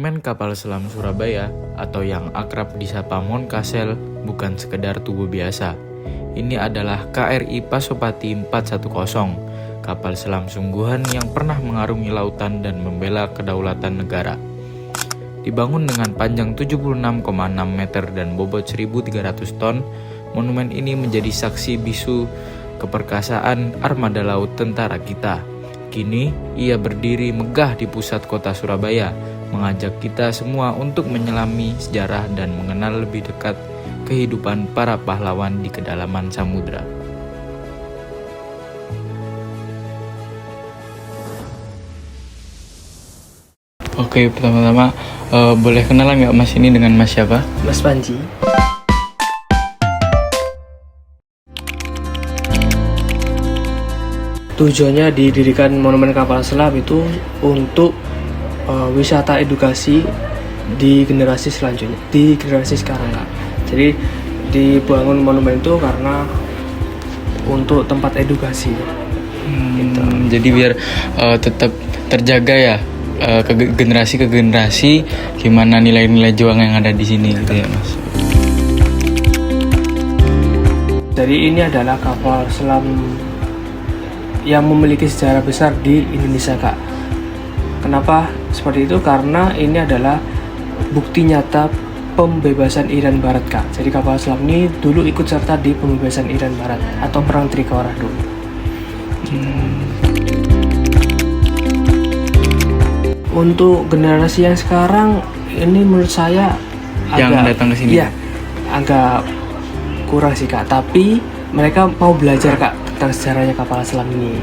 Monumen Kapal Selam Surabaya atau yang akrab disapa Mount Kassel bukan sekedar tugu biasa. Ini adalah KRI Pasopati 410, kapal selam sungguhan yang pernah mengarungi lautan dan membela kedaulatan negara. Dibangun dengan panjang 76,6 meter dan bobot 1.300 ton, monumen ini menjadi saksi bisu keperkasaan armada laut tentara kita. Kini, ia berdiri megah di pusat kota Surabaya, mengajak kita semua untuk menyelami sejarah dan mengenal lebih dekat kehidupan para pahlawan di kedalaman samudra. Oke, pertama-tama boleh kenalan nggak Mas ini dengan Mas siapa? Mas Panji. Tujuannya didirikan Monumen Kapal Selam itu untuk wisata edukasi di generasi selanjutnya, di generasi sekarang Kak. Jadi dibangun monumen itu karena untuk tempat edukasi. Gitu. Jadi biar tetap terjaga ya ke generasi gimana nilai-nilai juang yang ada di sini gitu ya Mas. Jadi ini adalah kapal selam yang memiliki sejarah besar di Indonesia Kak. Kenapa seperti itu? Karena ini adalah bukti nyata pembebasan Irian Barat Kak. Jadi kapal selam ini dulu ikut serta di pembebasan Irian Barat atau Perang Trikora dulu. Untuk generasi yang sekarang ini menurut saya Yang datang ke sini? Iya, agak kurang sih Kak. Tapi mereka mau belajar Kak tentang sejarahnya kapal selam ini.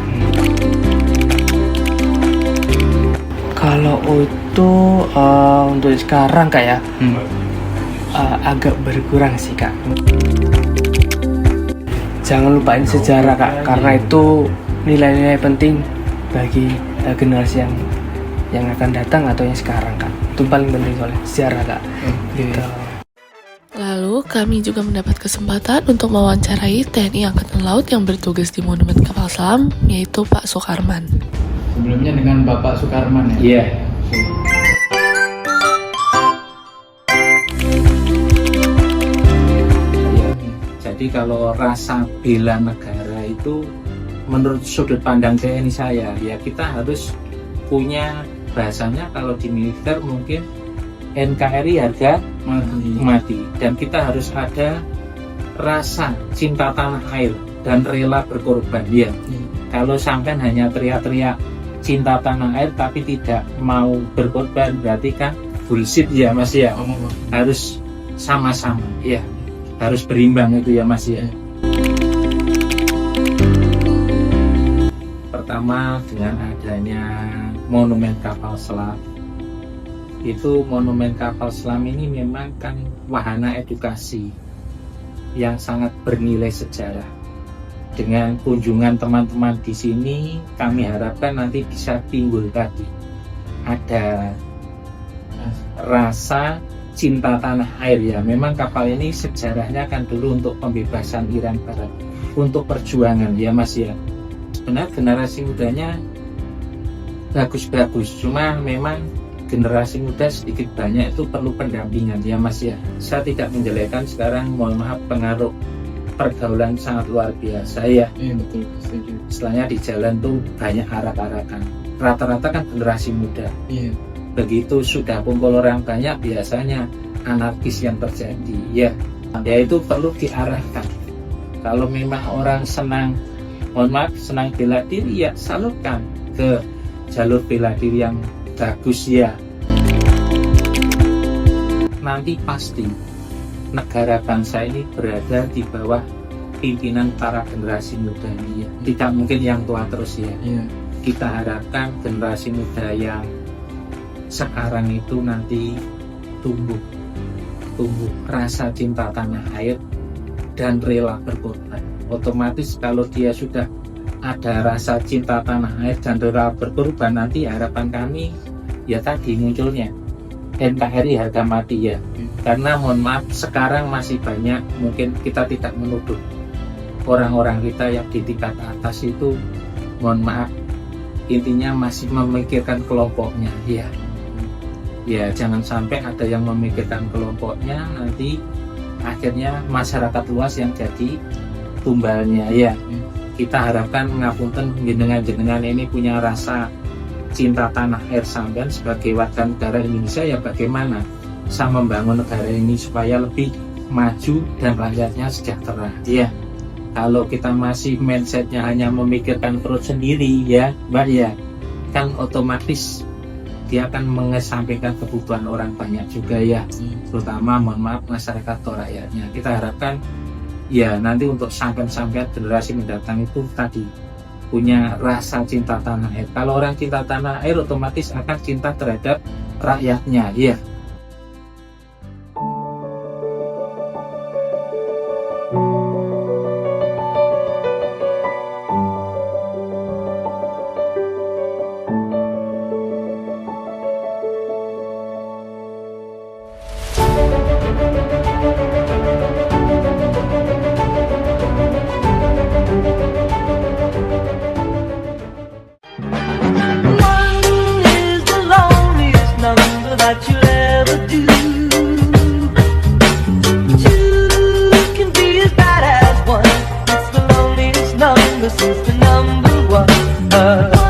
Kalau untuk sekarang Kak ya, agak berkurang sih Kak. Jangan lupain sejarah Kak, karena itu nilai-nilai penting bagi generasi yang akan datang atau yang sekarang Kak. Itu paling penting soalnya sejarah Kak. Gitu. Lalu kami juga mendapat kesempatan untuk mewawancarai TNI Angkatan Laut yang bertugas di Monumen Kapal Selam, yaitu Pak Sukarman. Sebelumnya dengan Bapak Sukarman ya? Iya. Jadi kalau rasa bela negara itu menurut sudut pandang TNI saya, ya kita harus punya bahasanya kalau di militer mungkin NKRI harga mati, dan kita harus ada rasa cinta tanah air dan rela berkorban ya. Kalau sampai hanya teriak-teriak cinta tanah air tapi tidak mau berkorban, berarti kan bullshit ya Mas ya. Harus sama-sama ya, harus berimbang itu ya Mas ya. Pertama, dengan adanya monumen kapal selam, itu monumen kapal selam ini memang kan wahana edukasi yang sangat bernilai sejarah. Dengan kunjungan teman-teman di sini, kami harapkan nanti bisa timbul tadi ada rasa cinta tanah air ya. Memang kapal ini sejarahnya kan dulu untuk pembebasan Irian Barat, untuk perjuangan ya Mas ya. Sebenarnya generasi mudanya bagus-bagus, cuma memang generasi muda sedikit banyak itu perlu pendampingan ya Mas ya. Saya tidak menjelekkan sekarang, mohon maaf, pengaruh pergaulan sangat luar biasa ya. Iya betul, setuju. Istilahnya di jalan tuh banyak arak-arakan. Rata-rata kan generasi muda. Iya. Begitu sudah kumpul orang banyak, biasanya anarkis yang terjadi ya. Ya itu perlu diarahkan. Kalau memang orang senang, mohon maaf, senang bela diri ya salurkan ke jalur bela diri yang bagus ya. Nanti pasti negara bangsa ini berada di bawah pimpinan para generasi muda ini ya. Tidak mungkin yang tua terus ya. Iya. Kita harapkan generasi muda yang sekarang itu nanti tumbuh rasa cinta tanah air dan rela berkorban. Otomatis kalau dia sudah ada rasa cinta tanah air dan rela berkorban, nanti harapan kami ya tadi munculnya NKRI harga mati ya. Karena mohon maaf, sekarang masih banyak, mungkin kita tidak menuduh orang-orang kita yang di tingkat atas itu, mohon maaf, intinya masih memikirkan kelompoknya ya. Ya jangan sampai ada yang memikirkan kelompoknya, nanti akhirnya masyarakat luas yang jadi tumbalnya. Ya kita harapkan ngapunten jenengan ini punya rasa cinta tanah air sampean sebagai warga negara Indonesia, ya bagaimana bisa membangun negara ini supaya lebih maju dan rakyatnya sejahtera. Ya kalau kita masih mindsetnya hanya memikirkan perut sendiri, ya Mbak, ya kan otomatis dia akan mengesampingkan kebutuhan orang banyak juga, ya terutama mohon maaf masyarakat atau rakyatnya. Kita harapkan ya nanti untuk sampean-sampean generasi mendatang itu tadi punya rasa cinta tanah air. Kalau orang cinta tanah air otomatis akan cinta terhadap rakyatnya, ya. One is the loneliest number that you'll ever do. Two can be as bad as one. It's the loneliest number since the number one.